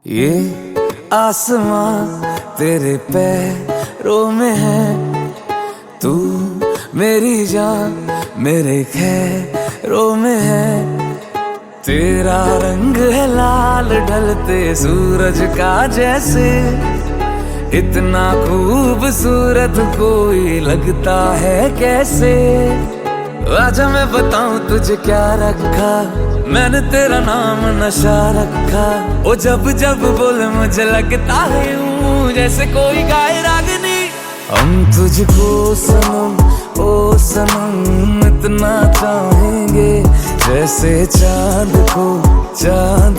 ये आसमां तेरे पैरों में है, तू मेरी जान मेरे खैरों में है। तेरा रंग है लाल ढलते सूरज का जैसे, इतना खूबसूरत कोई लगता है कैसे। आजा मैं बताऊं तुझे क्या रखा, मैंने तेरा नाम नशा रखा। ओ जब जब बोले मुझे लगता है यूं जैसे कोई गाए रागनी। हम तुझको सनम ओ सनम इतना चाहेंगे, जैसे चांद को चाहे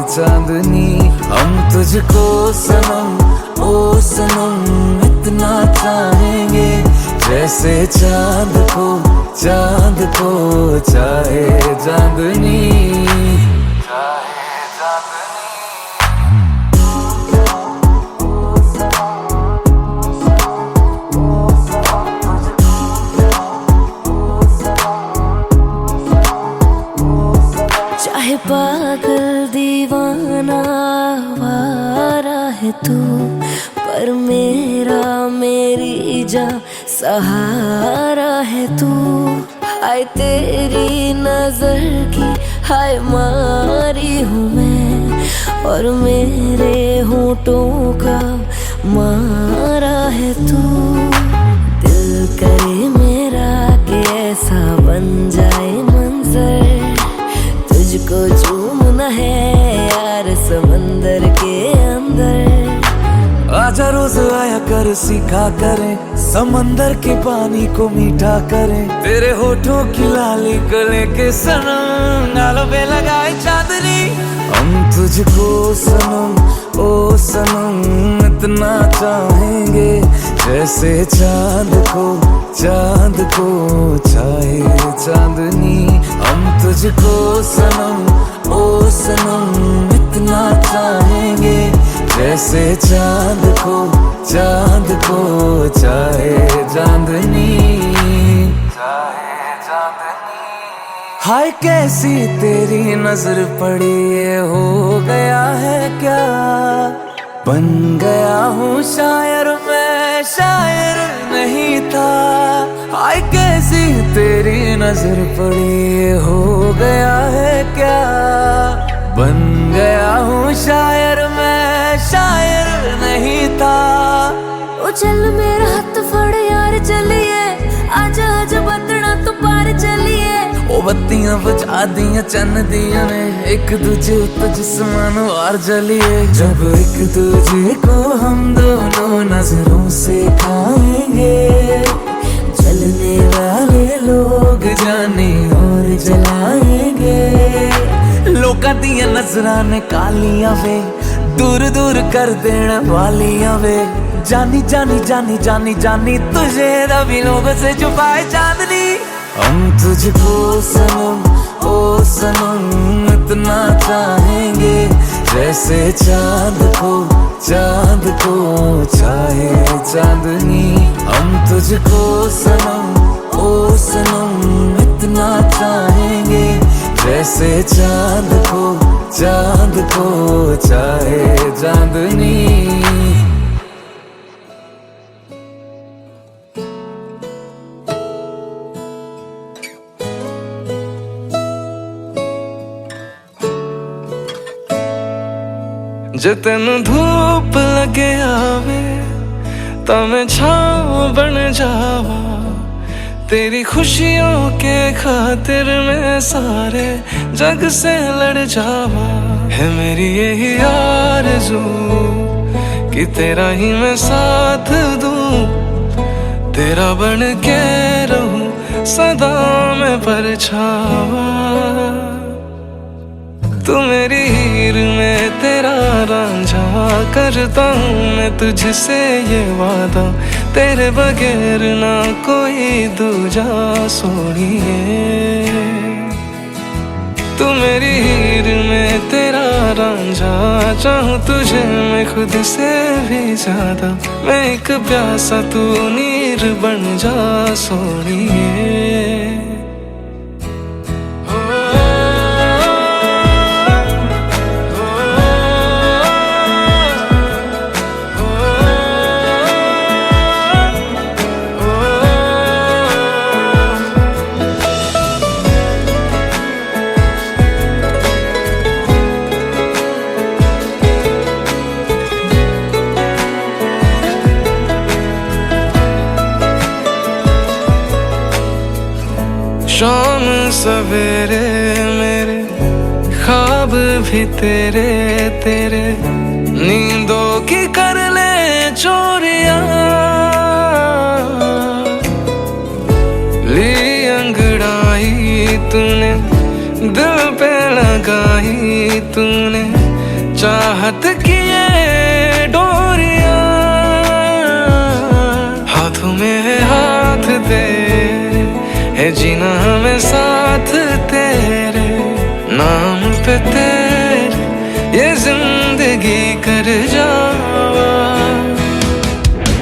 चांदनी। हम तुझको सनम ओ सनम इतना चाहेंगे, जैसे चांद को चाहे चांदनी। चाहे पागल दीवाना आवारा है तू, पर मेरी जान सहारा है तू। हाय तेरी नजर की हाय मारी हूँ मैं, और मेरे होठों का मारा है तू। दिल करे मेरा कि ऐसा बन जाए मंजर, तुझको चूमना है यार समंदर के अंदर। आजा रोज आया कर सीखा करें, समंदर के पानी को मीठा करें। तेरे होठों की लाली को लेके सनम गालों पे लगाए चांदनी। हम तुझको सनम ओ सनम इतना चाहेंगे, जैसे चांद को चाहे चांदनी। हम तुझको सनम ओ सनम इतना चाहेंगे, जैसे चांद को चाहे चांदनी। हाय कैसी तेरी नजर पड़ी, ये हो गया है क्या। बन गया हूँ शायर मैं, शायर नहीं था। हाय कैसी तेरी नजर पड़ी, ये हो गया है क्या। बन गया हूँ शायर मैं, शायर नहीं था। ओ चल मेरा हाथ फड़ यार चलिए, आजा आजा बतना तो पार चलिए। ओ बत्तियां बुझा दिया चन्न दिया ने, एक दूजे तो जिस्मान वार जलिए। जब एक दूजे को हम दोनों नजरों से खाएंगे, जलने वाले लोग जाने और जलाएंगे। लोकां दियां नजरां ने कालियां वे, दूर दूर कर देने वालियां वे। जानी जानी जानी जानी जानी तुझे रवि लोगों से छुपाए चांदनी। हम तुझको सनम ओ सनम इतना चाहेंगे, जैसे चांद को चाहे चांदनी। हम तुझको सनम ओ सनम इतना चाहेंगे, जैसे चांद को चाहे चांदनी। जे तेनू धूप लगे आवे तां मैं छाँव बन जावा, तेरी खुशियों के खातिर मैं सारे जग से लड़ जावा। है मेरी यही आरज़ू कि तेरा ही मैं साथ दूं, तेरा बन के रहूं सदा मैं परछावा। तू मेरी हीर में तेरा रांझा, करता हूँ मैं तुझसे ये वादा, तेरे बगैर ना कोई दूजा सोनिए। तू मेरी हीर में तेरा रांझा, चाहूँ तुझे मैं खुद से भी ज्यादा। मैं एक प्यासा तू नीर नीर बन जा सोनिए। शाम सवेरे मेरे ख्वाब भी तेरे तेरे, नींदों की कर ले चोरिया। ली अंगड़ाई तूने दिल पे लगाई तूने, चाहत की ये डोरिया। हाथों में है हाथ तेरे, है जीना हमें साथ तेरे, नाम पे तेरे ये जिंदगी कर जावा।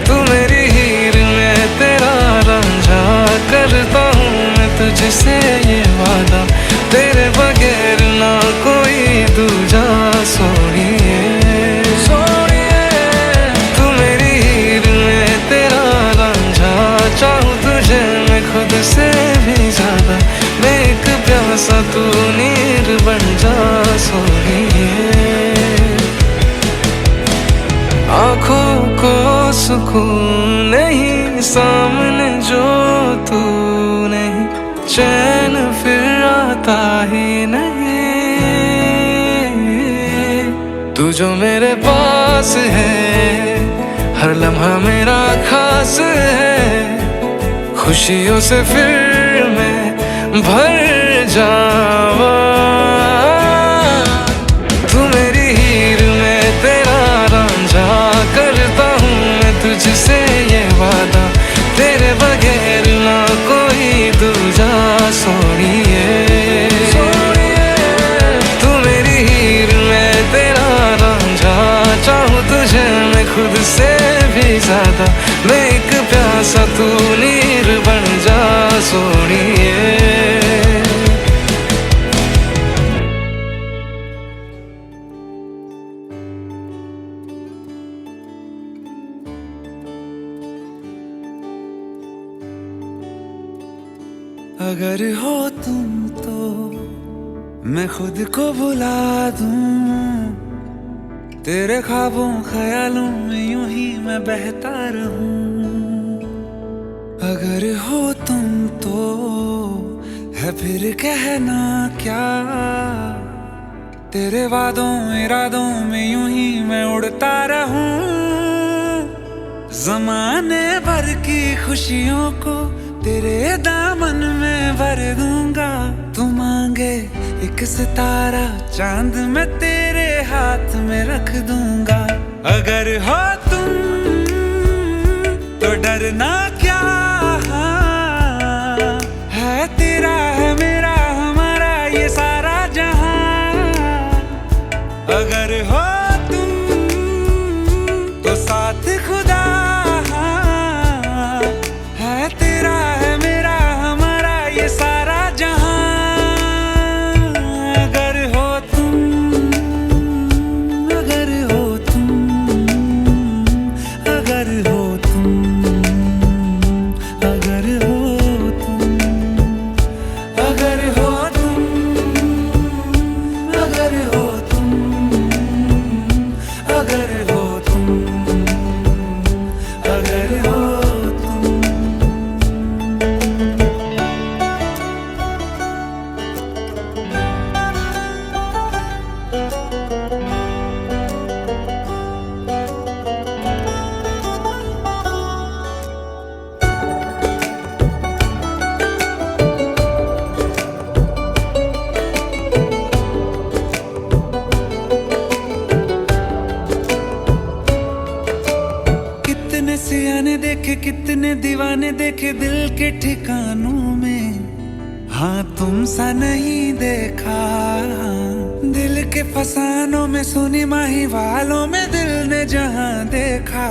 तू मेरी हीर में तेरा रांझा, करता हूँ मैं तुझसे ये वादा, तेरे बगैर ना कोई दूजा सोनिए। तू मेरी हीर में तेरा रांझा, चाहूँ तुझे मैं खुद से भी ज्यादा, मैं एक प्यासा तू नीर बन जा सोनिए। आँखों को सुकून नहीं, सामने जो तू नहीं, चैन फिर आता ही नहीं। तू जो मेरे पास है, हर लम्हा मेरा खास है, खुशियों से फिर मैं भर जावा। तू मेरी हीर में तेरा रांझा, करता हूँ मैं तुझसे ये वादा, तेरे बगैर ना कोई दूजा सोनिए। तू मेरी हीर में तेरा रांझा, चाहूँ तुझे मैं खुद से भी ज्यादा, मैं एक प्यासा तू नीर बन जा सोनिए। अगर हो तुम तो मैं खुद को भुला दूं, तेरे ख्वाबों ख्यालों में यूं ही मैं बहता रहूं। अगर हो तुम तो है फिर कहना क्या, तेरे वादों इरादों में यूं ही मैं उड़ता रहूं। ज़माने भर की खुशियों को तेरे दामन में भर दूंगा, तू मांगे एक सितारा चांद मैं तेरे हाथ में रख दूंगा। अगर हो तुम तो डरना क्या, है तेरा है मेरा हमारा ये सारा जहां। अगर हो तुम तो साथ खुदा, है तेरा है मेरा हमारा ये सारा जहां। अगर हो तुम, अगर हो तुम, अगर हो तुम, अगर हो तुम, अगर हो तुम, अगर हो तुम, अगर हो तुम, अगर हो तुम। कितने सियाने देखे कितने दीवाने देखे दिल के ठिकानों में, हाँ तुम सा नहीं देखा। दिल के फसानों में सुनी माही वालों में दिल ने जहां देखा,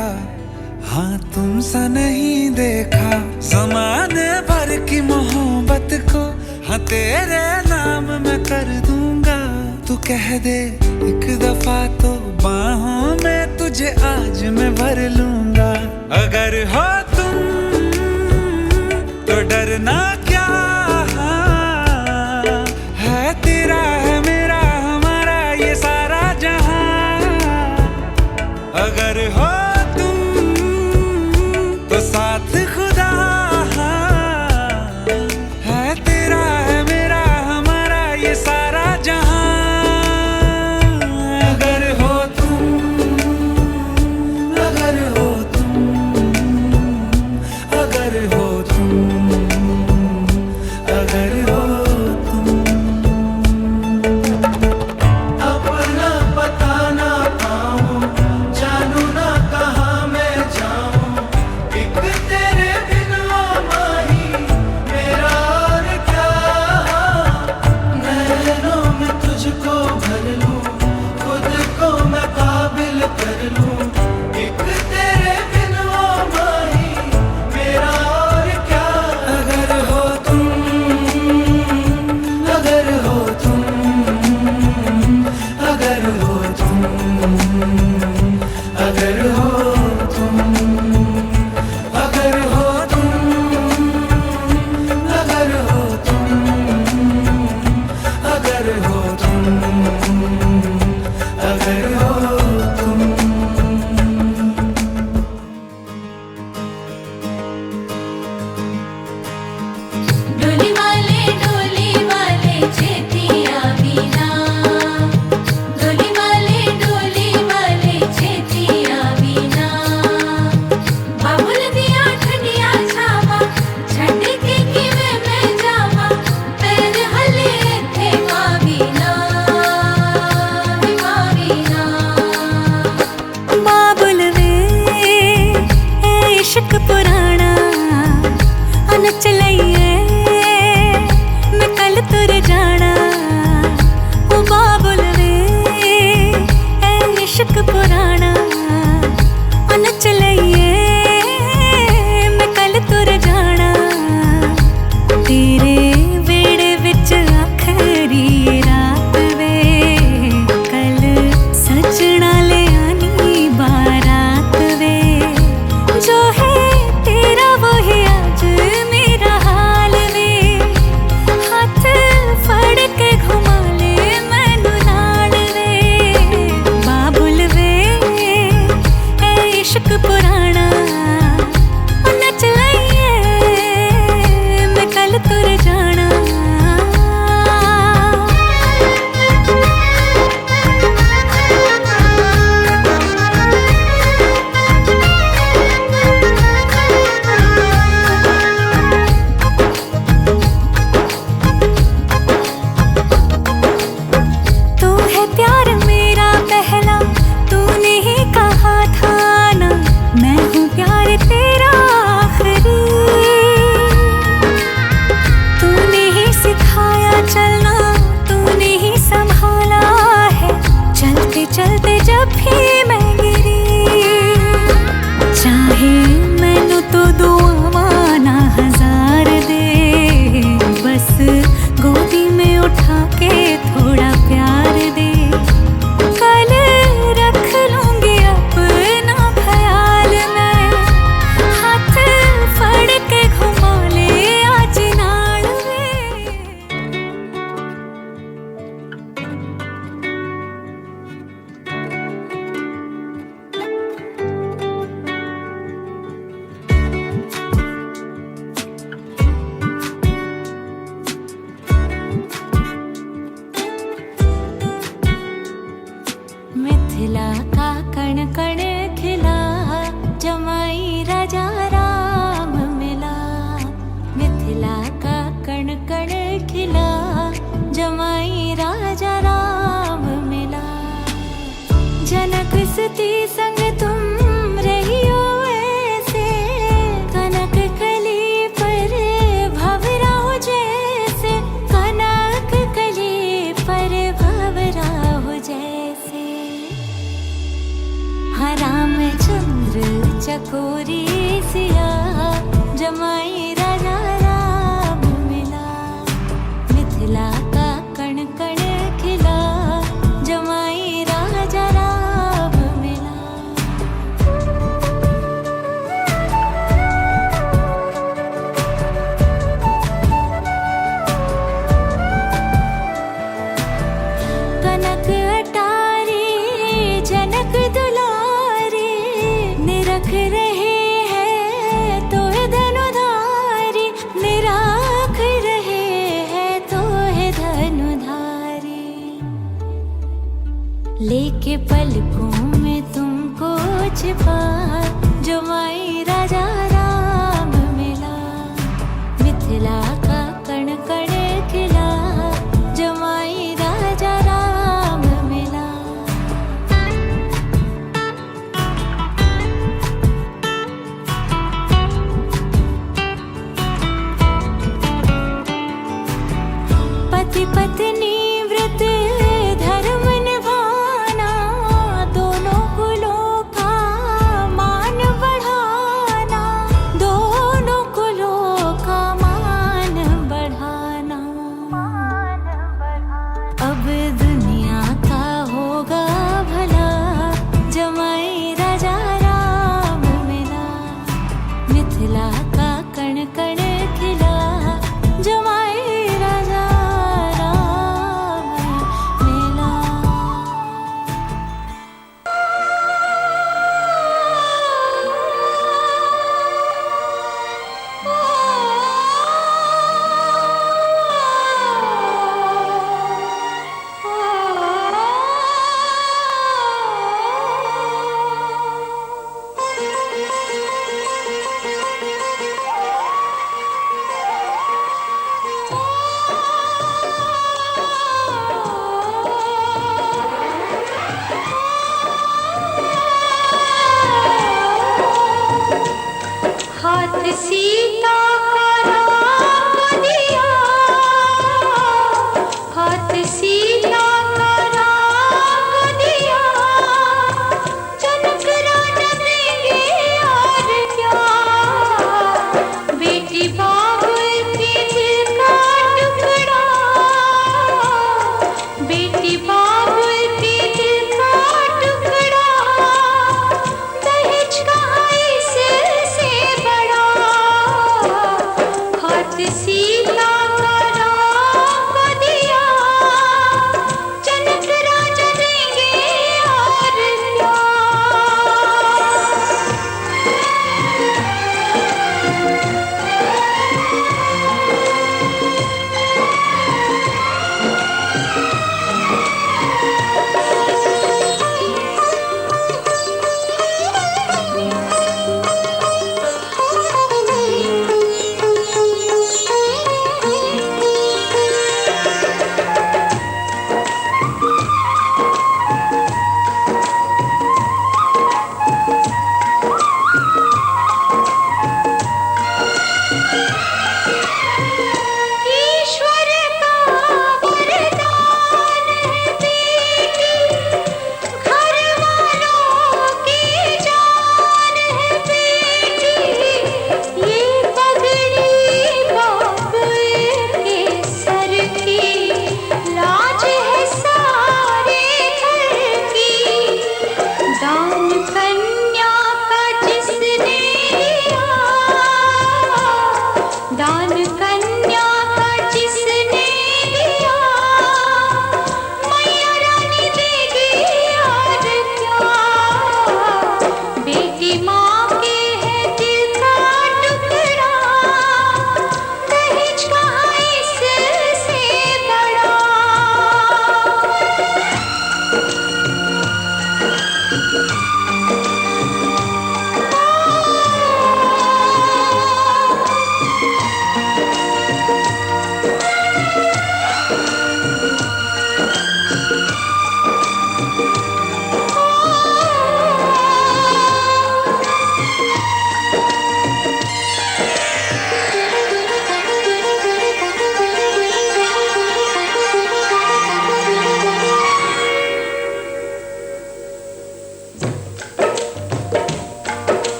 हाँ तुमसा नहीं देखा ज़माने भर की मोहब्बत को। हाँ तेरे नाम मैं कर दूंगा, तू कह दे एक दफा तो बाहों में तुझे आज मैं भर लूंगा। अगर हो तुम तो डरना क्या है, तेरा है मेरा हमारा ये सारा जहां। अगर हो तुम तो साथ खुदा है, तेरा है मेरा हमारा ये सारा जहां। अगर हो तुम, अगर हो तुम, अगर हो तुम, अगर हो तुम। अपना पता ना पाऊं, जानू ना कहाँ मैं जाऊं, एक तेरे बिन ओ माही मेरा और क्या। नैनों में तुझको भर लूं, खुद को मैं काबिल कर लूं, एक तेरे बिन ओ माही मेरा और क्या। अगर हो तुम, अगर हो तुम, अगर हो तुम, अगर हो तुम, अगर हो तुम, अगर हो तुम, अगर हो तुम, अगर हो तुम। डोली वाले छेतिया बिना, डोली वाले छेतिया बिना। बाबुल दिया ठंडिया छावा, छड़ के किवे में जावा, पैर हले थे मावीना, मावीना। बाबुल वे ए इश्क पुराना अनच लइए मैं कल तुर जाना। ओ बाबुल वे ए इश्क पुराना अनच लइए मैं कल तुर जाना। तेरे वेड़े विच आखरी रात वे, कल सजना ले आनी बारात वे। जो है तेरा वो ही आज मेरा हाल वे, हाथ फड़ के घुमा ले मैनू नाल वे। बाबुल वे ए इश्क पुराना नच लइए मैं कल तुर जाना। तू है प्यार मेरा पहला, तूने ही कहा था ना, मैं हूँ प्यार तेरा आखिरी। तूने ही सिखाया चलना, तूने ही संभाला है, चलते चलते जब भी मैं गिरी। चाहे मैनू तो दुआवां ना हजार दे, बस गोदी में उठा के थोड़ा प्यार दे। कल रख लूंगी अपना ख्याल मैं, हाथ फड़ के घुमा ले आज नाल वे। मिथिला का कण कण खिला, जमाई राजा राम मिला। मिथिला का कण कण खिला, जमाई राजा राम मिला। जनक सती संग तुम रहियो ऐसे, कनक कली पर भंवरा हो जैसे, कनक कली पर भंवरा हो जैसे। हाँ रामचंद्र चकोरी लेके पलकों में तुमको छिपा जमाई राजा राम मिला, मिथिला का कण कण खिला जमाई राजा राम मिला। पति पत्नी व्रत धर्म निभाना, दोनों कुलों का मान बढ़ाना, दोनों कुलों का मान बढ़ाना। अब दुनिया का होगा भला जमाई राजा राम मिला, मिथिला का कण कण खिला जमाई राजा राम मिला। हाथ सीता का राम दिया, हाथ सीता का राम दिया, जनक राजा देंगे और क्या, बेटी बाबुल के दिल का टुकड़ा, बेटी बाबुल के दिल का टुकड़ा, दहेज कहाँ इससे बड़ा, हाथ सीता का राम को दिया, जनक राजा देंगे और क्या।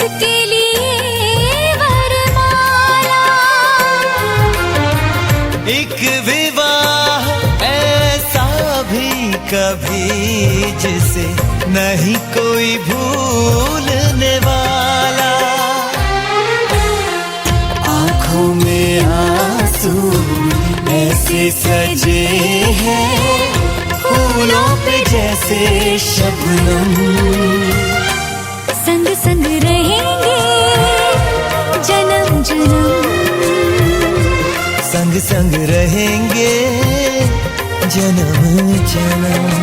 इसके लिए वरमाला। एक विवाह ऐसा भी कभी जिसे नहीं कोई भूलने वाला। आंखों में आंसू ऐसे सजे हैं फूलों पे जैसे शबनम। संग संग रहेंगे जन्म जन्म, संग संग रहेंगे जन्म जन्म।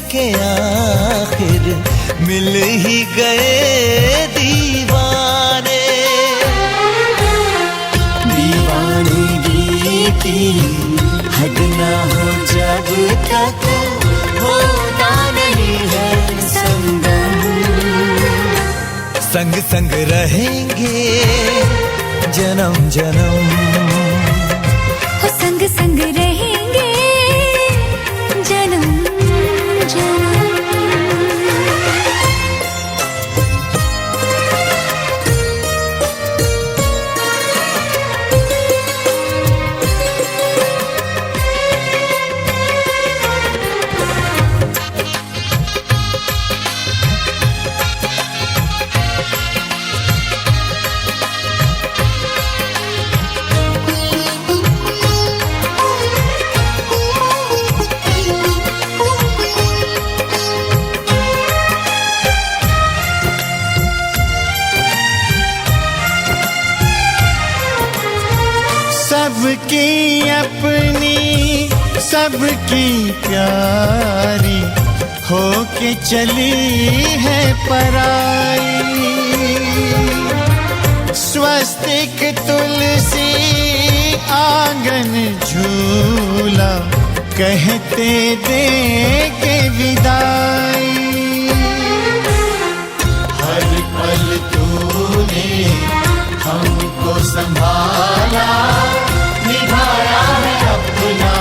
के आखिर मिल ही गए दीवाने। दीवानगी की हद ना हो जब तक होता नहीं है संगम। संग संग रहेंगे जन्म जन्म, हो संग संग रहेंगे जन्म जन्म। सबकी अपनी सबकी प्यारी होके चली है पराई। स्वस्तिक तुलसी आंगन झूला कहते दे के विदाई। हर पल तूने हमको संभाला, निभाया है अपना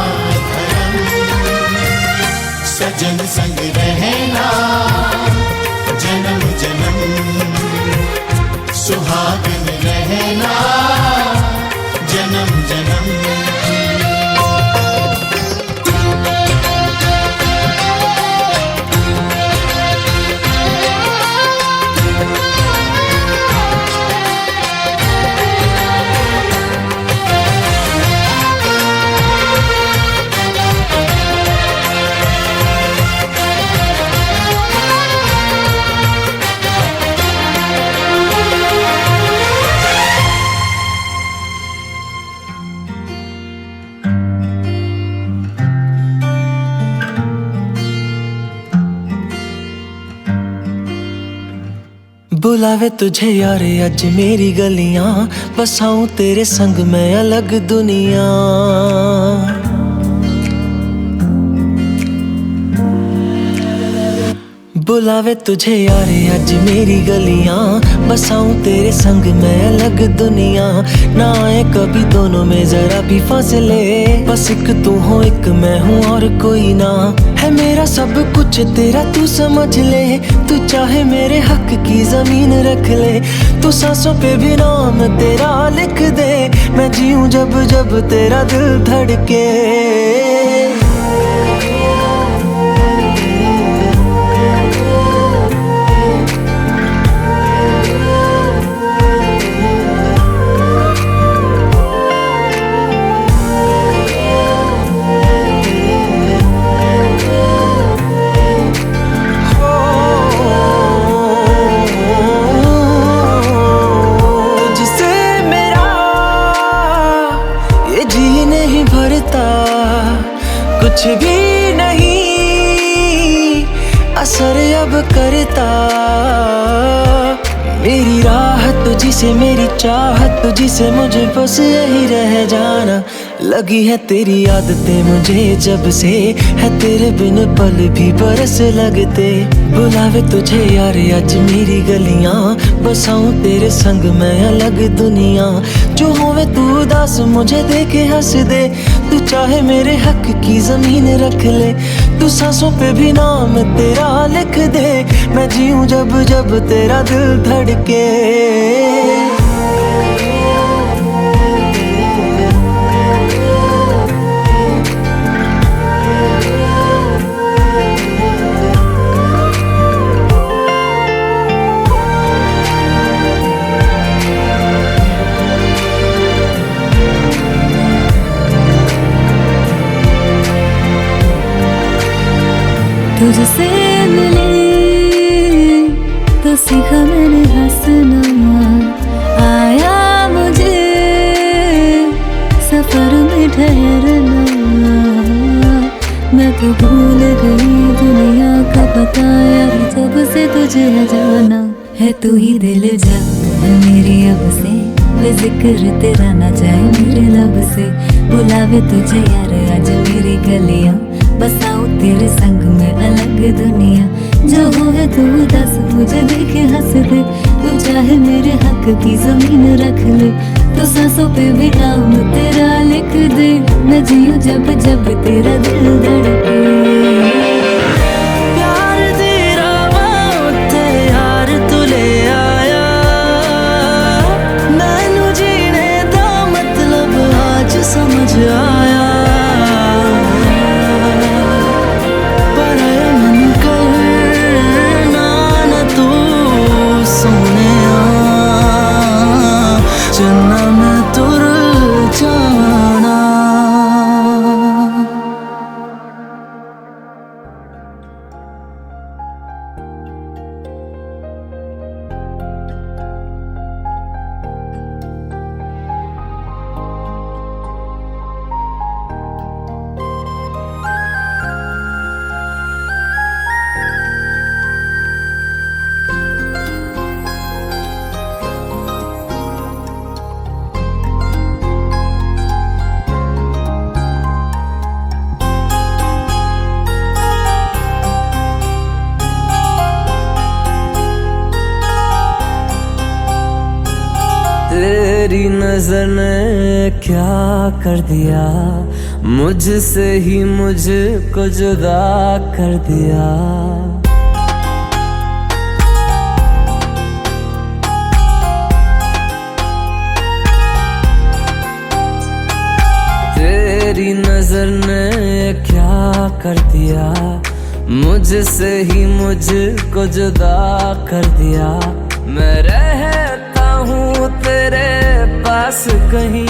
धर्म। सजन संग रहना जन्म जन्म, सुहागन रहना जन्म जन्म। बुलावे तुझे यारे अज मेरी गलियां, बसाऊं तेरे संग मैं अलग दुनिया। बुलावे तुझे यारे अज मेरी गलियां, बसाऊं तेरे संग मैं अलग दुनिया। ना आए कभी दोनों में जरा भी फासले, बस एक तू हो एक मैं हूँ और कोई ना। है मेरा सब कुछ तेरा तू समझ ले, तू चाहे मेरे हक की जमीन रख ले। तू सांसों पे भी नाम तेरा लिख दे, मैं जीऊं जब जब तेरा दिल धड़के। नहीं भरता, कुछ भी नहीं असर अब करता। मेरी राह तुझी से, मेरी चाहत तुझी से, मुझे बस यही रह जाना। लगी है तेरी आदतें मुझे जब से, है तेरे बिन पल भी बरस लगते। बुलावे तुझे यार आज मेरी गलियां, बसाऊं तेरे संग मैं अलग दुनिया। जो होवे तू उदास मुझे देखे हंस दे, तू चाहे मेरे हक की जमीन रख ले। तू सांसों पे भी नाम तेरा लिख दे, मैं जीऊं जब जब तेरा दिल धड़के। तुझसे मिले तो सीखा मैंने हंसना, आया मुझे सफर में ठहरना। मैं तो भूल गई दुनिया का पता यार, जब से तुझे जाना है। तू ही दिल जा मेरी अब से, बेजिक्र तेरा ना जाए मेरे लब से। बुलावे तुझे यार आज मेरी गलियां, बसाऊं तेरे संग में अलग दुनिया। जो होवे तू दस मुझे देखे हंस दे, तू चाहे मेरे हक की जमीन रख ले। तो सांसों पे भी नाम तेरा लिख दे, मैं जीऊं जब जब तेरा दिल धड़के। प्यार तेरा वास्ते यार तू ले आया, मैनू जीने दा मतलब आज समझ आया। तेरी नजर ने क्या कर दिया, मुझसे ही मुझको जुदा कर दिया। तेरी नजर ने क्या कर दिया, मुझसे ही मुझको जुदा कर दिया। मैं रहता हूँ तेरे पास कहीं,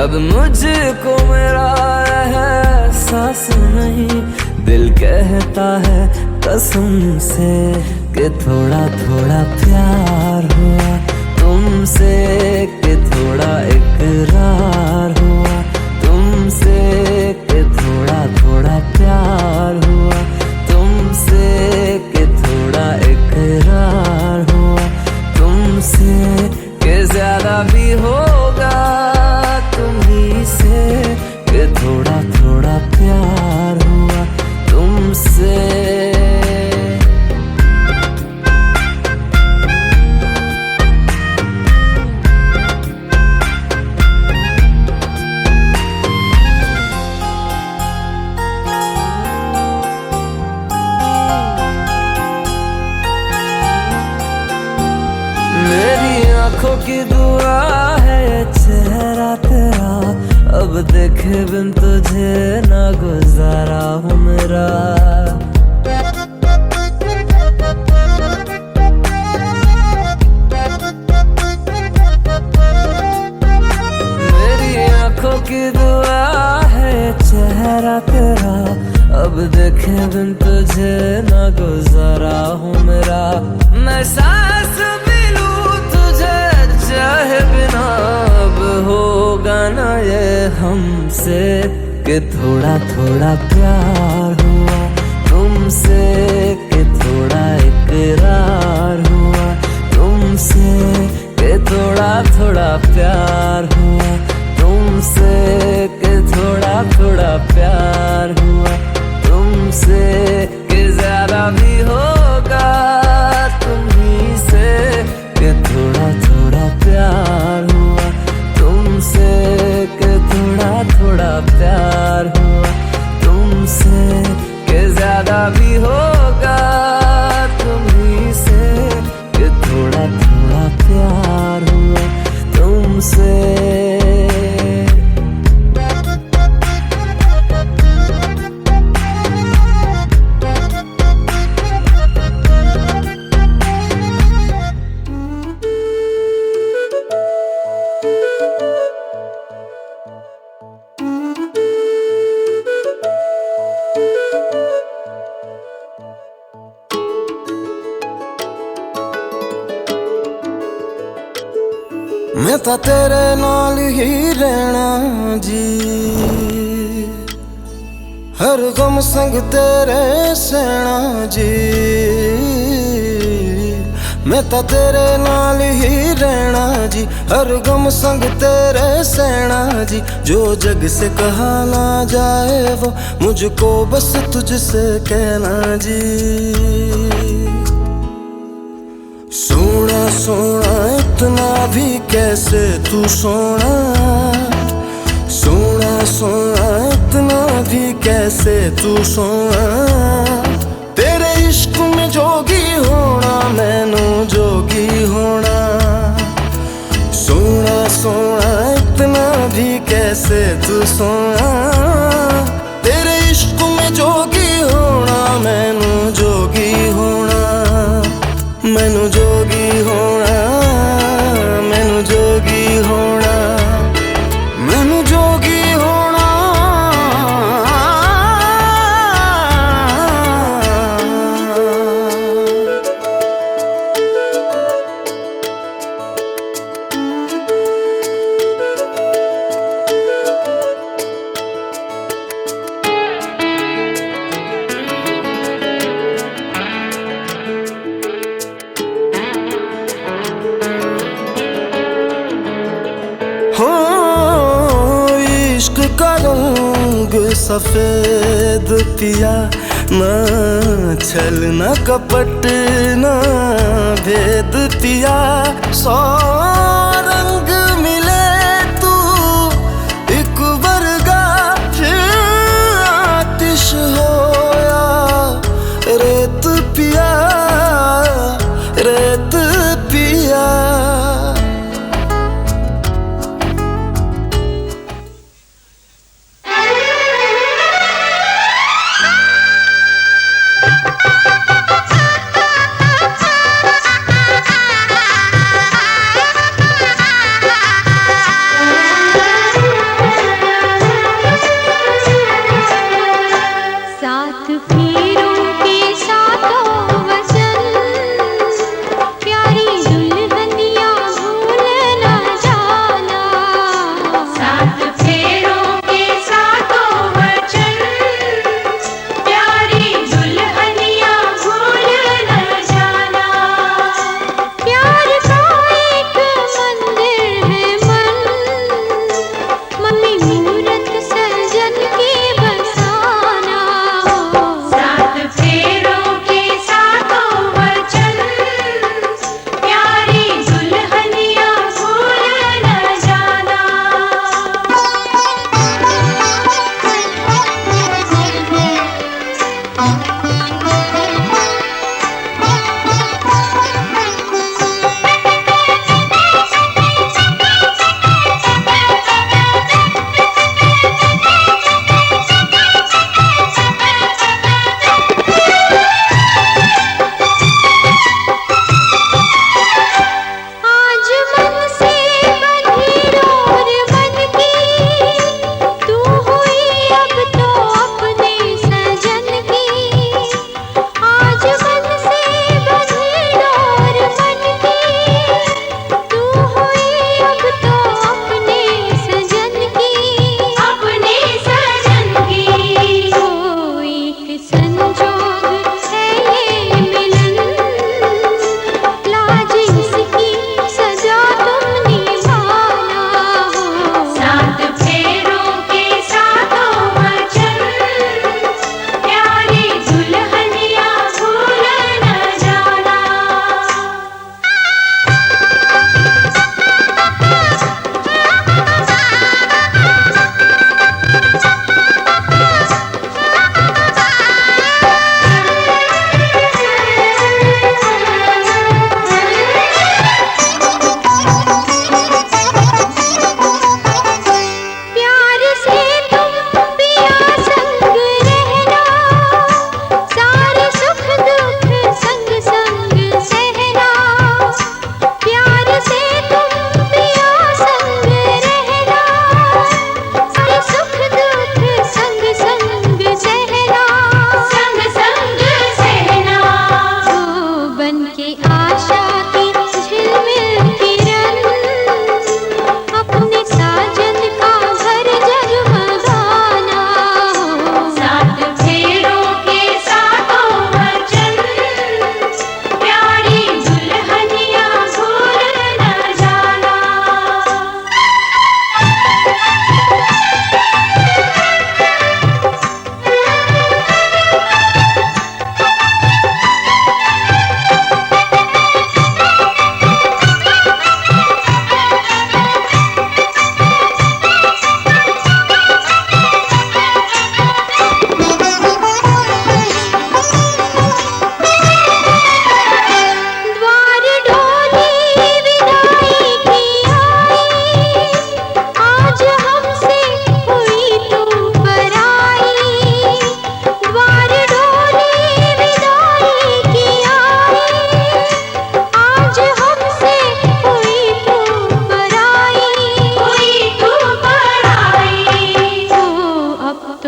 अब मुझको मेरा एहसास नहीं। दिल कहता है कसम से कि थोड़ा थोड़ा प्यार हुआ तुमसे, कि थोड़ा इकरार हुआ तुमसे, कि थोड़ा थोड़ा प्यार हुआ तुमसे, कि थोड़ा इकरार हुआ तुमसे, कि ज्यादा भी होगा तुम्ही से, कि थोड़ा थोड़ा प्यार हुआ तुमसे। आँखों की दुआ है चेहरा तेरा, अब देखे बिन तुझे ना गुजारा हूँ मेरा। मेरी आँखों की दुआ है चेहरा तेरा, अब देखे बिन तुझे ना गुजारा हूँ मेरा। मैं सांस चाहे बिना अब होगा ना ये हमसे कि थोड़ा थोड़ा प्यार हुआ तुमसे, कि थोड़ा इकरार हुआ तुमसे, कि थोड़ा थोड़ा प्यार हुआ तुमसे, कि थोड़ा थोड़ा प्यार हुआ तुमसे, कि ज्यादा भी होगा तुम्ही से, कि थोड़ा थोड़ा प्यार हुआ तुमसे, कि थोड़ा थोड़ा प्यार हुआ तुमसे, कि ज्यादा भी होगा तुम्ही से, कि थोड़ा थोड़ा प्यार हुआ तुमसे। मैं तो तेरे नाल ही रहना जी, हर गम संग तेरे सहना जी। मैं तो तेरे नाल ही रहना जी, हर गम संग तेरे सहना जी। जो जग से कहा ना जाए वो मुझको बस तुझसे कहना जी। सोना सोना इतना भी कैसे तू सोना, सोना सोना इतना भी कैसे तू सोना। तेरे इश्क में जोगी होना मैनू जोगी होना। सोना सोना इतना भी कैसे तू सोना। तेरे इश्क में जोगी होना मैनू जोगी होना। मैनू जोगी होना, मैनू जोगी होना, मैनू जोगी होना। हो इश्क का रंग सफेद पिया, ना छल ना कपट ना भेद पिया। सौ रंग मिले तू एक वर्गा, फिर आतिश होया रेत पिया, रेत पिया।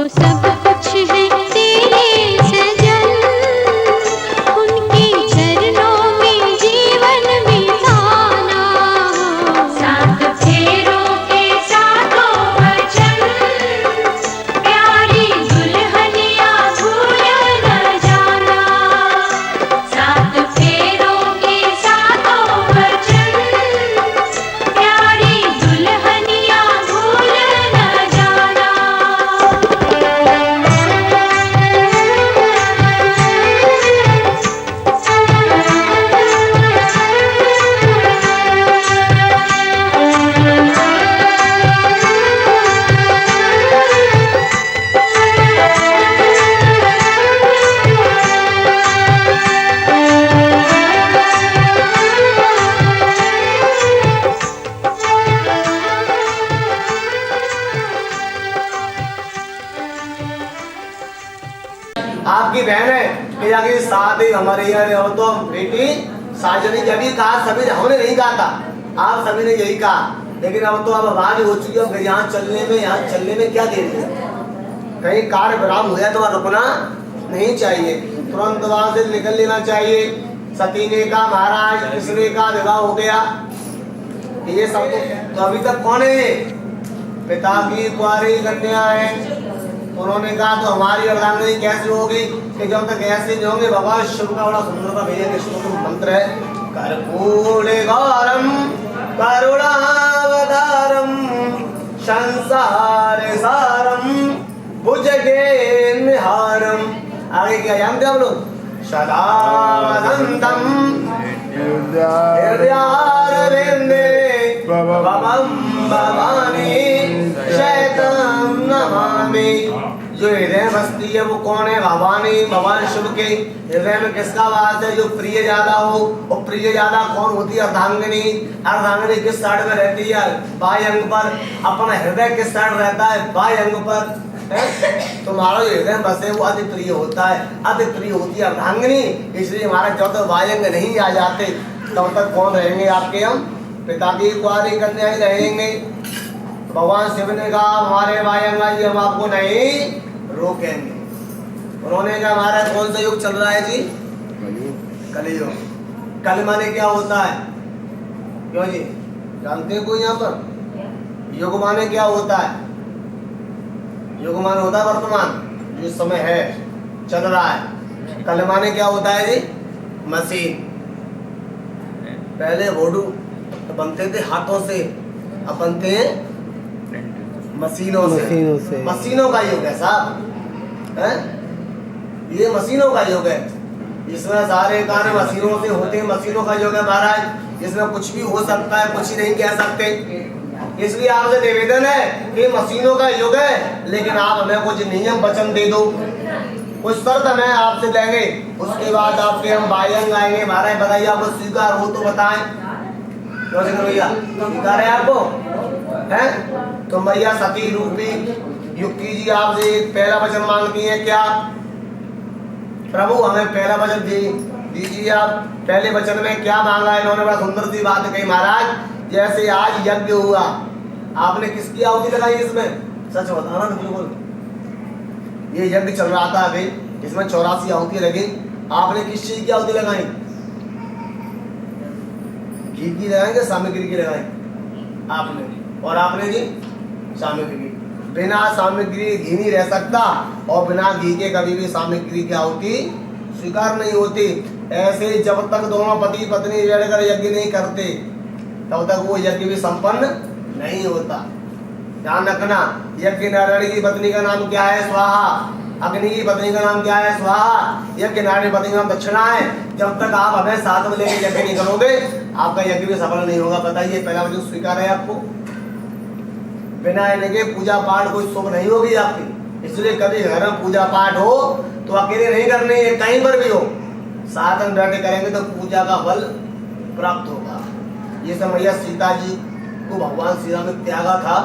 तो सब कुछ है तेरे सजन, उनके चरणों में जीवन बिताना हो। सात फेरों के सातों वचन, प्यारी दुल्हनिया भूल न जाना। सात फेरों के सातों वचन, प्यारी दुल्हनिया भूल न जाना। आपकी बहन है कि जाके साथ ही हमारे यहाँ तो बेटी साजनी जब भी कहा सभी ने, हमने नहीं कहा था, आप सभी ने यही कहा, लेकिन अब तो अब आवाज हो चुकी है। यहाँ चलने में क्या देर है? कहीं कार्य विराम हो जाए तो वहाँ रुकना नहीं चाहिए, तुरंत वहां से निकल लेना चाहिए। सती ने कहा महाराज किसने का विवाह हो गया, ये सब तो अभी तक कौन है? पिता की कुंवारी कन्या है। उन्होंने कहा तो हमारी अर्धांगिनी कैसे होगी कि जब तक ऐसे नहीं होंगे। भगवान शिव का बड़ा सुंदर का भैया के मंत्र है, कर्पूरे गौरम करुणावतारम संसार सारम भुजगे निहारम। आगे क्या जानते हम लोग? सदानंदम हृदयारविंदे भवम भवानी शैतम नमामि। जो हृदय बसती है वो कौन है? भवानी, भगवान शिव के हृदय में किसका वास है? जो प्रिय ज्यादा हो। और प्रिय ज्यादा कौन होती है? अर्धांगिनी। अर्धांगिनी किस साइड में रहती है? बाएं अंग पर। अपना हृदय किस साइड रहता है? बाएं अंग पर। तुम्हारा जो हृदय बसे वो अति प्रिय होता है, अति प्रिय होती है अर्धांगिनी। इसलिए हमारा जब तक बाएं अंग नहीं आ जाते तब तक कौन रहेंगे आपके? हम पिता की कुंवारी कन्या ही रहेंगे। भगवान शिव ने कहा हमारे बाएं अंग आइए, हम आपको नहीं रोकेंगे। उन्होंने कहा हमारा कौन सा युग चल रहा है जी? कलियुग। कल माने क्या होता है? क्यों जी जानते हैं कोई यहाँ पर? युग माने क्या होता है? युग माने होता है वर्तमान, जो समय है चल रहा है। कल माने क्या होता है जी? मशीन। पहले घोड़ू बनते थे हाथों से, अब बनते हैं मशीनों से। मशीनों का युग है साहब, है? ये मशीनों का युग है। इसमें सारे कार्य मशीनों से होते हैं। मशीनों का युग है महाराज, इसमें कुछ भी हो सकता है, कुछ ही नहीं कह सकते। इसलिए आपसे निवेदन है कि मशीनों का युग है, लेकिन आप हमें कुछ नियम वचन दे दो, कुछ शर्त हमें आपसे देंगे, उसके बाद आपके हम बायंग आएंगे। महाराज बताइए आपको स्वीकार हो तो बताएं। भैया स्वीकार है आपको? है तो मैया सती रूपी युक्ति जी आपसे एक पहला वचन मांगती है क्या? प्रभु हमें पहला वचन दीजिए। आप पहले वचन में क्या मांगा? इन्होंने बड़ा सुंदर सी बात कही महाराज, जैसे आज यज्ञ हुआ, आपने किसकी आहुति लगाई इसमें? सच बताना बिल्कुल। ये यज्ञ चल रहा था अभी, इसमें 84 आहुति लगी, आपने किस चीज की आहुति लगाई? घी की लगाई कि सामग्री की लगाई? आपने। और आपने जी सामग्री। बिना सामग्री घी नहीं रह सकता, और बिना घी के कभी भी सामग्री की आहुति स्वीकार नहीं होती। ऐसे जब तक दोनों पति पत्नी बैठकर यज्ञ नहीं करते तब तक वो यज्ञ भी संपन्न नहीं होता। ध्यान रखना, यज्ञ नारायण की पत्नी का नाम क्या है? स्वाहा। अग्नि की पत्नी का नाम क्या है? स्वाहा। यज्ञ नारायण पत्नी का नाम दक्षिणा है। जब तक आप हमें साथ में लेकर यज्ञ नहीं करोगे आपका यज्ञ भी सफल नहीं होगा। बताइए पहला वचन स्वीकार है आपको? बिना इनके पूजा पाठ कोई शुभ नहीं होगी आपकी। इसलिए कभी घर में पूजा पाठ हो तो अकेले नहीं करनी है, कहीं पर भी हो साथ में बैठे करेंगे तो पूजा का फल प्राप्त होगा। ये सब मैया सीता जी को भगवान श्री राम ने त्यागा था।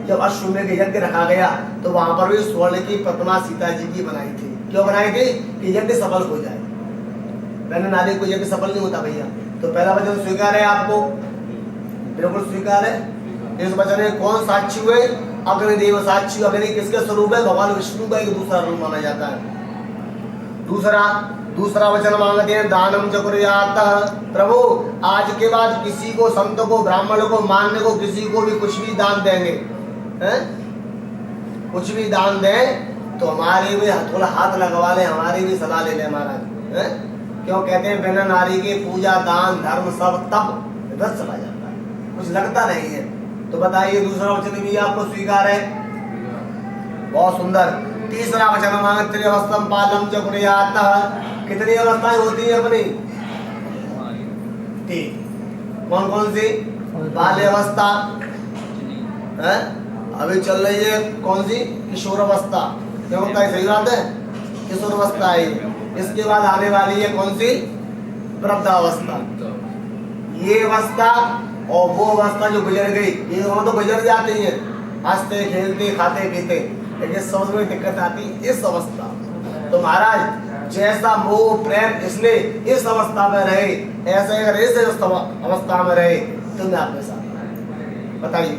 जब अश्वमेध यज्ञ रखा गया तो वहां पर भी स्वर्ण की प्रतिमा सीता जी की बनाई थी। क्यों बनाई थी? कि यज्ञ सफल हो जाए। मैंने नारी को यज्ञ सफल नहीं होता भैया। तो पहला वचन स्वीकार है आपको? बिल्कुल स्वीकार है। इस वचन में कौन साक्षी हुए? अग्निदेव साक्षी। अग्नि किसके स्वरूप है? भगवान विष्णु का एक दूसरा रूप माना जाता है। दूसरा वचन मांगते हैं दानम च कुर्यात। प्रभु आज के बाद किसी को, संत को, ब्राह्मण को, मान्य को, किसी को भी कुछ भी दान देंगे, हैं? कुछ भी दान दें तो हमारे भी थोड़ा हाथ लगवा ले, हमारी भी सलाह ले ले महाराज, हैं? क्यों कहते हैं बिना नारी के पूजा दान धर्म सब तब व्यर्थ चला जाता है, कुछ लगता नहीं है। तो बताइए दूसरा वचन भी आपको स्वीकार है? बहुत सुंदर। तीसरा वचन मांग त्रिअवस्थम पालम च कुर्यात। कितनी अवस्थाएं होती है अपनी? ठीक। कौन कौन सी? बाल्य अवस्था, अभी चल रही है कौन सी? किशोर अवस्था। क्या होता है? सही बात है, किशोर अवस्था है। इसके बाद आने वाली है कौन सी? वृद्धावस्था। ये अवस्था और वो अवस्था जो गुजर गई, ये दोनों तो गुजर जाती है, हंसते खेलते खाते पीते, लेकिन समझ में दिक्कत आती इस अवस्था। तो महाराज जैसा मोह प्रेम इसलिए इस अवस्था में रहे, ऐसे अगर इस अवस्था में रहे तो मैं आपके साथ, बताइए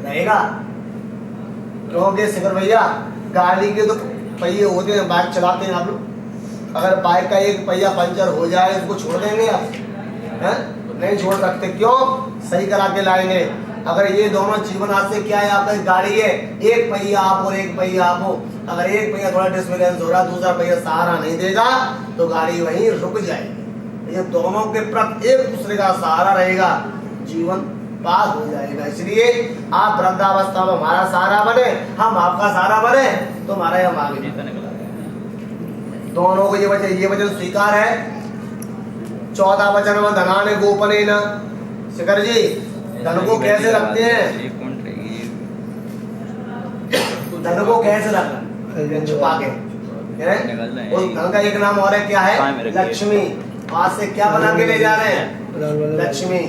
रहेगा? क्योंकि शिखर भैया गाड़ी के तो पहिए होते हैं, बाइक चलाते हैं आप लोग, अगर बाइक का एक पहिया पंचर हो जाए इसको छोड़ देंगे आप? हैं? नहीं छोड़ सकते। क्यों? सही करा के लाएंगे। अगर ये दोनों जीवन हाथ से क्या है, आपका गाड़ी है, एक पहिया आप और एक पहिया आप हो, अगर एक पहिया थोड़ा डिसबैलेंस हो रहा, दूसरा पहिया सहारा नहीं देगा तो गाड़ी वहीं रुक जाएगी। ये दोनों के प्रति एक दूसरे का सहारा रहेगा, जीवन पास हो जाएगा। इसलिए आप वृद्धावस्था में हमारा सहारा बने, हम आपका सहारा बने, तो हमारा हम आगे दोनों को ये वचन स्वीकार है। चौथा वचन में धनाने गोपने न। शिखर जी धन को कैसे रखते हैं? धन को कैसे रखना? छुपा के। उस धन का एक नाम और है, क्या है? लक्ष्मी। आज से क्या बना के ले जा रहे हैं? लक्ष्मी।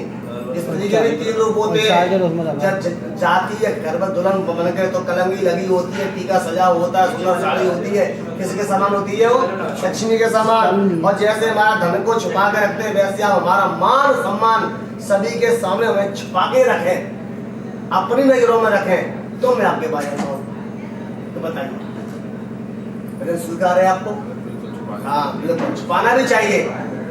स्त्री के भी तीन रूप होते हैं। जब जाती है घर में दुल्हन बन के तो कलंगी लगी होती है, टीका सजा होता है, सुंदर साड़ी होती है, किसके समान होती है वो? लक्ष्मी के समान। और जैसे हमारा धन को छुपा के रखते हैं, वैसे आप हमारा मान सम्मान सभी के सामने हमें छुपा के रखें, अपनी नजरों में रखें, तो मैं आपके बारे में तो बताइए स्वीकार है आपको? हाँ बिल्कुल, छुपाना भी चाहिए।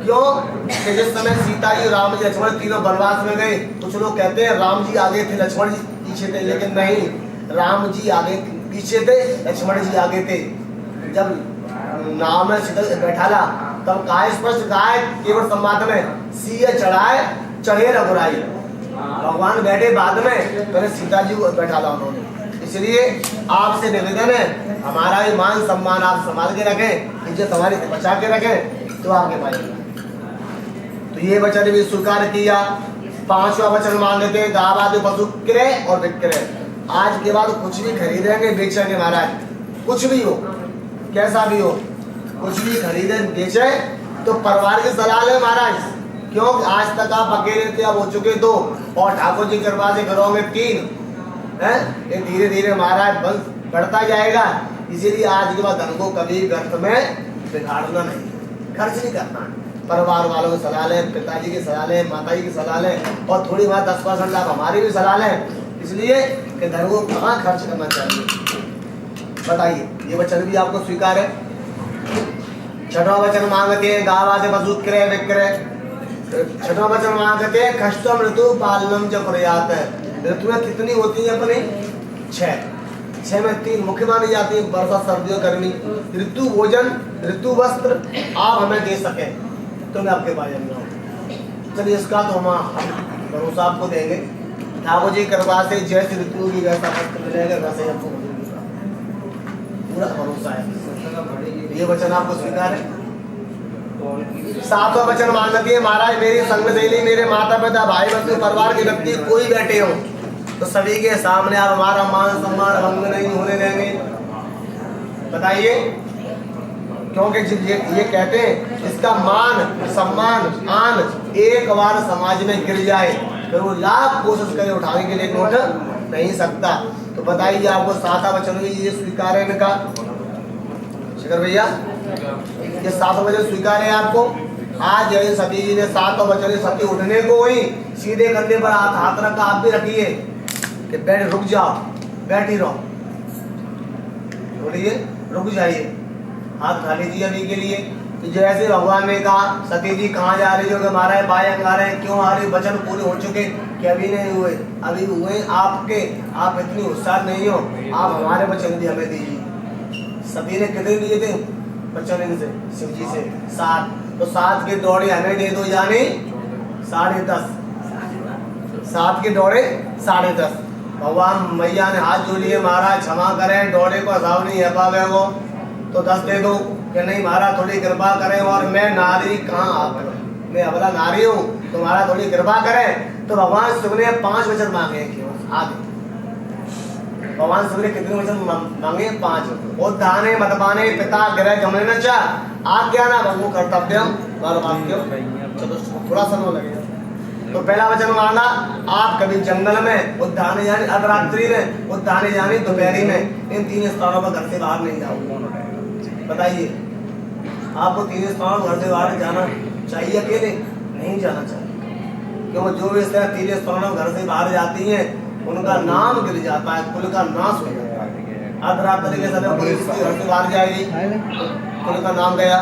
क्यों कि जिस समय सीता जी, राम जी, लक्ष्मण तीनों वनवास में गए, कुछ लोग कहते हैं राम जी आगे थे लक्ष्मण जी पीछे थे, लेकिन नहीं, राम जी आगे पीछे थे, लक्ष्मण जी आगे थे। जब नाव में सीता बैठाला तब कहा स्पष्ट कहा है केवल संवाद में, सिया चढ़ाए चढ़े रघुराई। भगवान बैठे बाद में, पहले सीता जी को बैठाला उन्होंने। इसलिए आपसे निवेदन है, हमारा भी मान सम्मान आप संभाल के रखें, इज्जत हमारी बचा के रखें, तो आपके पाएंगे। तो ये वचन भी स्वीकार किया। पांचवा वचन मान लेते हैं दावाद पशु क्रय और विक्रय। आज के बाद कुछ भी खरीदेंगे बेचेंगे महाराज, कुछ भी हो, कैसा भी हो, कुछ भी खरीदे बेचे तो परिवार की सलाह ले महाराज। क्यों? आज तक आप अकेले थे, अब हो चुके 2 और ठाकुर जी कृपा से घरों में 3 है। ये धीरे धीरे महाराज वंश बढ़ता जाएगा। इसीलिए आज के बाद धन को कभी व्यर्थ में बिगाड़ना नहीं, खर्च नहीं करना। परिवार वालों की सलाह लें, पिताजी की सलाह लें, माताजी की सलाह लें, और थोड़ी बात 10% आप हमारी भी सलाह लें, इसलिए कि धन को कहाँ खर्च करना चाहिए। बताइए ये वचन भी आपको स्वीकार है। छठवां वचन मांगते हैं गावादि पशु क्रय विक्रय। छठवां वचन मांगते हैं कष्टम ऋतु पालनम च प्रयात। ऋतुएं कितनी होती है अपनी? 6 में 3 मुख्य मानी जाती है, वर्षा सर्दी और गर्मी। ऋतु भोजन, ऋतु वस्त्र आप हमें दे सके तो मैं आपके पास जाऊंगा। चलिए इसका तो हम भरोसा आपको देंगे, ठाकुर जी कृपा से जैसे ऋतु की वैसा वस्त्र मिलेगा, वैसे आपको पूरा भरोसा है। ये वचन आपको स्वीकार है। 7वां वचन मांगती है महाराज मेरी संग शैली, मेरे माता पिता भाई बंधु परिवार के व्यक्ति कोई बैठे हो तो सभी के सामने आप हमारा मान सम्मान भंग नहीं होने देंगे। बताइए, क्योंकि ये कहते हैं इसका मान सम्मान आन एक बार समाज में गिर जाए फिर वो लाख कोशिश करे उठाने के लिए उठ नहीं सकता। तो बताइए आपको 7वां वचन भी ये स्वीकार है इनका? शिखर भैया ये 7वां वचन स्वीकार है आपको? आज जय सती जी ने 7वां वचन सती उठने को ही सीधे कंधे पर हाथ रखा, आप भी रखिए कि बैठ रुक जाओ, बैठी रहो, बोलिए रुक जाइए, हाथ खा लीजिए अभी के लिए। तो जैसे भगवान ने कहा सती जी कहाँ जा रही हो, कि महाराज बायंग आ रहे हैं, क्यों आ रही, वचन पूरे हो चुके कि अभी नहीं हुए, अभी हुए आपके, आप इतनी उत्साह नहीं हो, आप हमारे वचन भी हमें दीजिए। सती ने कितने लिए थे वचन इनसे, शिव जी से 7, तो 7 के दौड़े हमें दे दो, यानी 10.5, 7 के दौड़े 10.5। भगवान मैया ने हाथ जोड़ लिए, महाराज क्षमा करें, दौड़े को हिसाब नहीं है पावे वो, तो 10 दे दो, कि नहीं महाराज थोड़ी कृपा करें, और मैं नारी कहाँ आप, मैं अबला नारी हूँ, तो महाराज थोड़ी कृपा करें। तो भगवान शिव ने 5 वचन मांगे केवल आगे। भगवान शिव ने कितने वचन मांगे? 5। उद्धाने मतपाने पिता गृह गमने च आज्ञा ना भंगो कर्तव्यम वाक्यम। चलो थोड़ा समय लगेगा। तो पहला वचन मांगा, आप कभी जंगल में, उद्धाने यानी अर्धरात्रि में, उद्धाने यानी दोपहरी में, इन 3 स्थानों पर घर से बाहर नहीं जाओ। बताइए आपको 3 स्थानों पर घर से बाहर जाना चाहिए? अकेले नहीं जाना चाहिए, क्योंकि जो भी इस तरह 3 स्थानों पर घर से बाहर जाती हैं उनका नाम गिर जाता है, कुल का नाश हो जाता है। अर्धरात्रि के समय कोई घर से बाहर जाएगी, कुल का नाम गया।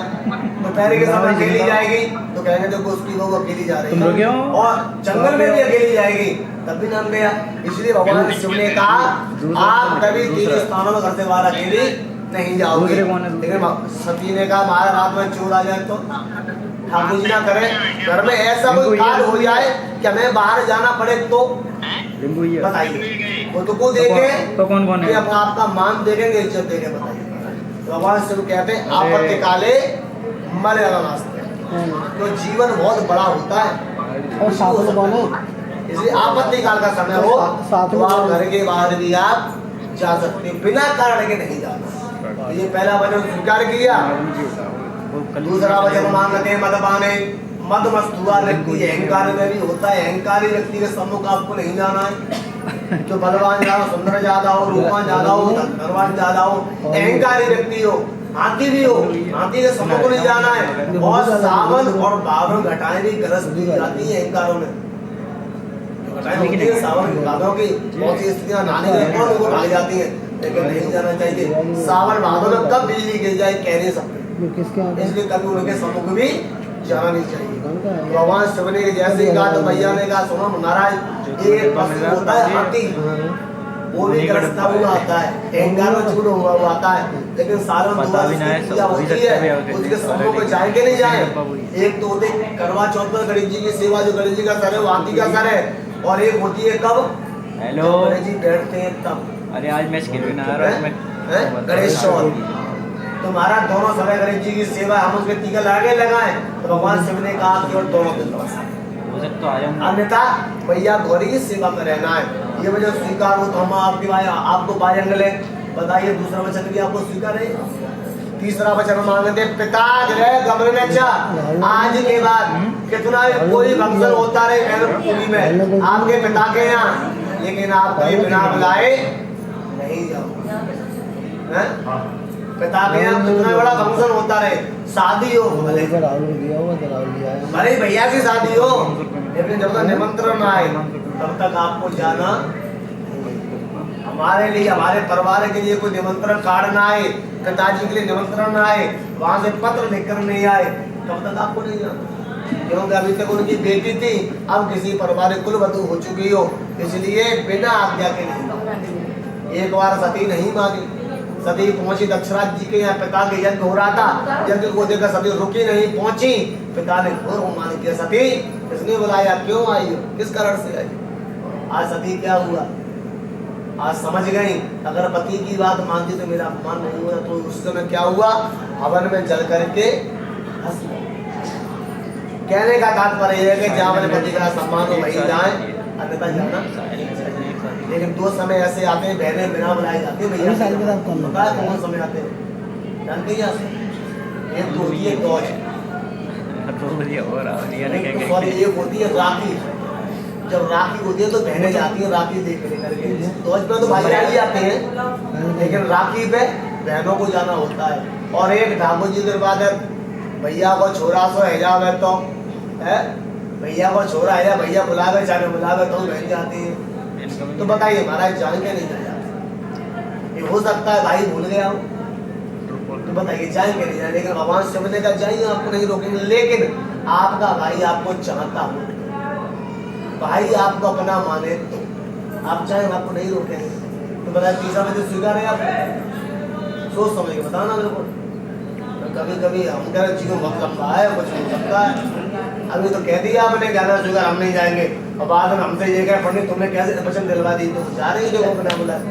दोपहर के समय अकेली जाएगी तो कहेंगे देखो उसकी बहू अकेली जा रही है, और जंगल में भी अकेली जाएगी तब भी नाम गया। इसलिए भगवान शिव ने कहा आप कभी 3 स्थानों में घर से बाहर अकेली नहीं जाओगे। लेकिन सती ने कहा महाराज रात में चोर आ जाए तो, ठाकुर जी ना करे, घर में ऐसा कोई काल हो जाए कि हमें बाहर जाना पड़े तो बताइए, वो तो को देखे तो कौन है? आपका मान देखेंगे, इज्जत देंगे, बताइए। तो भगवान शिव कहते हैं आपत्ति काले मरे वास्ते, तो जीवन बहुत बड़ा होता है, और साथ में कौन है, इसलिए आपत्ति काल का समय हो तो आप घर के बाहर भी आप जा सकते, बिना कारण के नहीं जाना। ये पहला वचन स्वीकार किया। दूसरा वचन मांगते मदपाने, मद मस्त हुआ व्यक्ति अहंकार में भी होता है, अहंकारी व्यक्ति के सम्मुख आपको नहीं जाना है। जो बलवान ज्यादा, सुंदर ज्यादा हो, रूपवान ज्यादा हो, धनवान ज्यादा हो, अहंकारी व्यक्ति हो, हाथी भी हो, हाथी के सम्मुख नहीं जाना है। और सावन और बावन घटाएं भी गरज दी जाती है अहंकारों में, सावन भादों की बहुत सी स्त्रियां नहाने उनको ढाई जाती है, लेकिन नहीं जाना चाहिए। सावन भादों में कब बिजली गिर जाए कह नहीं सकते, इसलिए कभी उनके सम्मुख भी जाना नहीं चाहिए। भगवान शिव ने जैसे कहा तो भैया ने कहा सुनो महाराज, एक पशु होता है हाथी, वो भी ग्रस्ता हुआ आता है, अहंकार में छूट हुआ आता है, लेकिन सालों होती है उसके सम्मुख में जाएंगे नहीं जाए। एक तो होते करवा चौथ पर गणेश जी की सेवा, जो गणेश जी का सर है वो हाथी का सर है, और एक होती है कब हेलो गणेश जी बैठते हैं तब। अरे आज मैच खेलना आ रहा है गणेश चौथ, तो महाराज दोनों समय गणेश जी की सेवा हम उसके टीका लागे लगाए, तो भगवान शिव ने कहा कि और दोनों दिन तो अन्यथा भैया गौरी की सेवा में रहना है। ये वजह स्वीकार हो तो हम आपके भाई आपको बायंगल है। बताइए दूसरा वचन भी आपको स्वीकार है। तीसरा वचन मांगते पिता गृह गमने च, आज के बाद कितना भी कोई फंक्शन होता रहे पूरी में आपके पिता के यहाँ, लेकिन आप कहीं बिना बुलाए नहीं जाओ। पिता के यहाँ कितना बड़ा फंक्शन होता रहे, शादी हो भले भैया की शादी हो, लेकिन जब तक निमंत्रण आए तब तक आपको जाना। हमारे लिए, हमारे परिवार के लिए कोई निमंत्रण कार्ड ना आए, पिताजी के लिए निमंत्रण ना आए, वहां से पत्र लिखकर नहीं आए, तब तक आपको नहीं जाना। क्योंकि अभी तक उनकी बेटी थी, अब किसी परिवार कुलवधू हो चुकी हो, इसलिए बिना आज्ञा के नहीं। एक बार सती नहीं मांगी, सती पहुंची दक्षराज जी के यहाँ, पिता के यज्ञ हो रहा था, यज्ञ को देखकर सती रुकी नहीं, पहुंची। पिता ने घोर अवमान किया, सती किसने बुलाया, क्यों आई हो, किस कारण से आई। आज सती क्या हुआ, आज समझ गई अगर पति की बात मानती तो मेरा अपमान नहीं हुआ। तो उस समय क्या हुआ, हवन में जल करके हंस। कहने का तात्पर्य है कि जहाँ अपने पति का सम्मान हो वही जाए, अन्यथा जाना। लेकिन 2 समय ऐसे आते हैं, बहनें बिना बुलाए जाती है। भैया पता है कौन समय आते हैं, जानते हैं? एक तो होती है गौज, सॉरी एक होती है राखी। जब राखी होती है तो बहनें जाती है राखी देखने करके। गौज पे तो भाई आ ही जाते हैं, लेकिन राखी पे बहनों को जाना होता है। और एक ठाकुर जी के बाद भैया को छोरा सो हिजाब है, तो है भैया को छोरा है, भैया बुलावे चाहे बुलावे तो बहन जाती है। तो बताइए महाराज जान के नहीं जाया, ये हो सकता है भाई भूल गया हो, तो बताइए जाएंगे नहीं जाएंगे? लेकिन भगवान शिव ने कहा जाइए, आपको नहीं रोकेंगे। लेकिन आपका भाई आपको चाहता हो, भाई आपको अपना माने तो आप चाहें, आपको नहीं रोकेंगे। तो बताया तीसरा में स्वीकार है आप, सोच समझ के बताना मेरे को। कभी कभी हम कह रहे जीवन वक्त लंबा है, कुछ हो सकता है। अभी तो कह दिया आपने ज्ञाना स्वीकार हम नहीं जाएंगे, और बाद में हमसे ये कह पंडित तुमने कैसे वचन दिलवा दी, तो जा रही जो बिना बुलाए,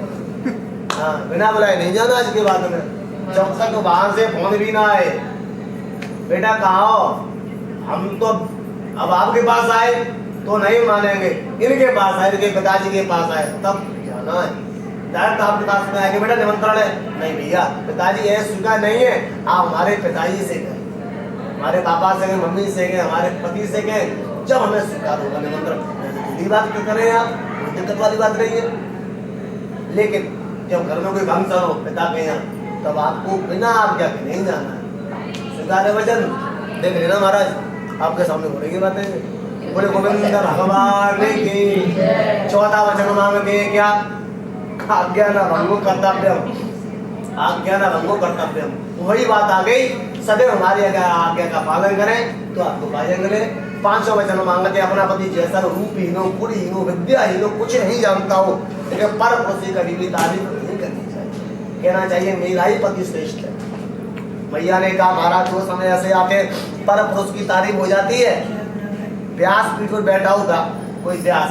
हाँ बिना बुलाए नहीं जाना आज के बाद में। जब तक वहां से फोन भी ना आए, बेटा कहाँ हो, हम तो अब आपके पास आए तो नहीं मानेंगे, इनके पास आए, इनके पिताजी के पास आए तब जाना है। डायरेक्ट आपके पास में आएंगे, बेटा निमंत्रण है, नहीं भैया पिताजी ये स्वीकार नहीं है, आप हमारे पिताजी से कहें, हमारे पापा से कहें, मम्मी से कहें, हमारे पति से कहें, जब हमें स्वीकार होगा निमंत्रण। दूसरी बात क्यों करें आप, कोई दिक्कत वाली बात नहीं है। लेकिन जब घर में कोई फंक्शन हो पिता के यहाँ, तब आपको बिना आज्ञा के नहीं जाना है। स्वीकार है वचन, देख लेना महाराज आपके सामने हो रही बातें। बोले गोविंद भगवान की चौथा वचन मांगे क्या, आज्ञा न भंगो कर्तव्यम, आज्ञा न भंगो कर्तव्यम। वही बात आ गई, सदैव हमारी आज्ञा का पालन करें तो आपको पाएंगे। पांचों वचन मांगते अपना पति जैसा रूपहीनो, गुणहीनो, विद्याहीनो, कुछ नहीं जानता हो, लेकिन पर पुरुष कभी भी तारीफ नहीं करनी चाहिए, कहना चाहिए मेरा ही पति श्रेष्ठ है। मैया ने कहा महाराज जो समय ऐसे आके पर पुरुष की तारीफ हो जाती है। व्यास पीठ पर बैठा होगा कोई व्यास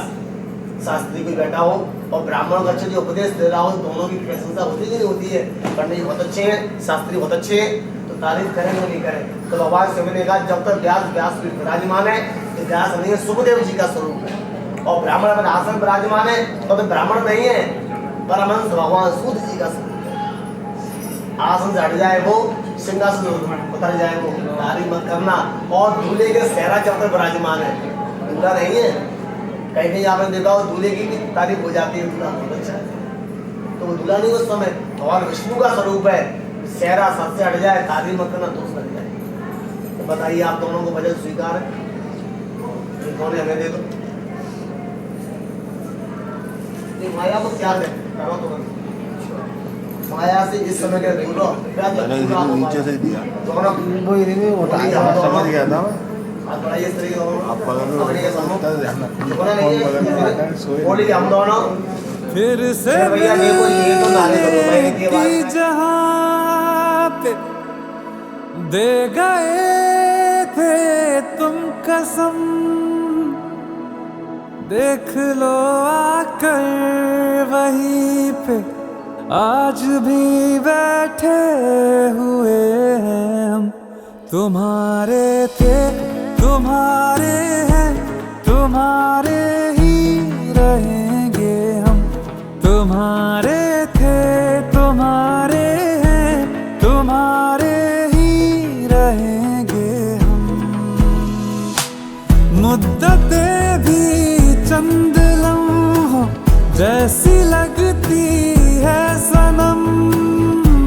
शास्त्री कोई बैठा हो और ब्राह्मण को अच्छे जो उपदेश दे रहा हो, दोनों की प्रशंसा होती ही नहीं होती है। पंडित जी बहुत अच्छे हैं, शास्त्री बहुत अच्छे हैं, तो तारीफ करेंगे नहीं करें। तो भगवान शिव ने कहा जब तक व्यास विराजमान है, तो व्यास नहीं है, सुखदेव जी का स्वरूप है। और ब्राह्मण अगर आसन विराजमान है तो ब्राह्मण नहीं है, परमहंस भगवान सूत जी का स्वरूप है। आसन से हट जाए वो, सिंहासन उतर जाए वो, तारीफ मत करना। और दूल्हे के सेहरा जब तक विराजमान है, दूल्हा नहीं है। कहीं कहीं आपने देखा हो दूल्हे की भी तारीफ हो जाती है, दूल्हा बहुत अच्छा है, तो वो दूल्हा नहीं उस समय भगवान विष्णु का स्वरूप है। सेहरा सर से हट जाए, तारीफ मत करना, दोष लग जाए। तो बताइए आप दोनों को वचन स्वीकार है? कौन है, हमें दे दो। माया को क्या है, करो तो माया से इस समय के दूर रहो। नीचे से दिया दोनों वो ये नहीं वो समझ गया था मैं। आप बड़ा ये स्त्री आप बगल में बोली हम दोनों फिर से भैया ये तो नारे करो मैंने की बात जहाँ पे दे गए थे तुम कसम, देख लो आकर वहीं पे आज भी बैठे हुए हैं हम। तुम्हारे थे तुम्हारे हैं, तुम्हारे ही रहेंगे हम। तुम्हारे थे तुम्हारे हैं, तुम्हारे ही रहेंगे हम। मुद्दतें भी चंद लम्हों जैसी लगती है सनम,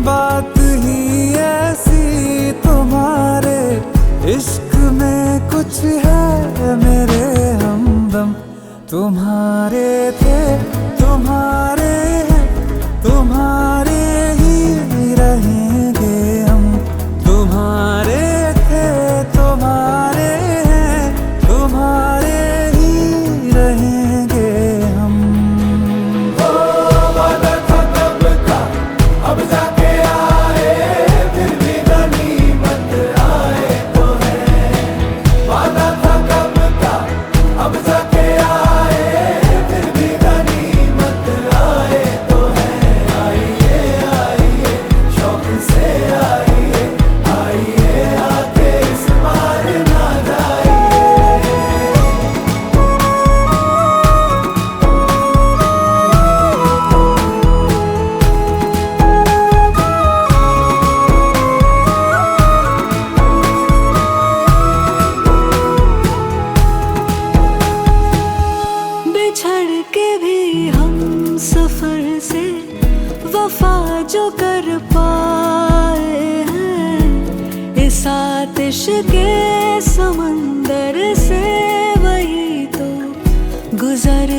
बात ही ऐसी तुम्हारे इश्क में कुछ है मेरे हमदम। तुम्हारे थे तुम्हारे हैं, तुम्हारे ही रहेंगे हम। तुम्हारे थे तुम्हारे हैं, तुम्हारे ही रहेंगे हम। वादा था कब का अब जाके आए, फिर भी गनीमत आए तो है। वादा था कब का अब जाके आए, फिर भी गनीमत आए तो है। आइए आइए शौक से आइए, आइए आके इस बार ना जाइए। बिछड़ के भी हम सफर से वफा जो कर पाए हैं, इस आतिश के समंदर से वही तो गुजर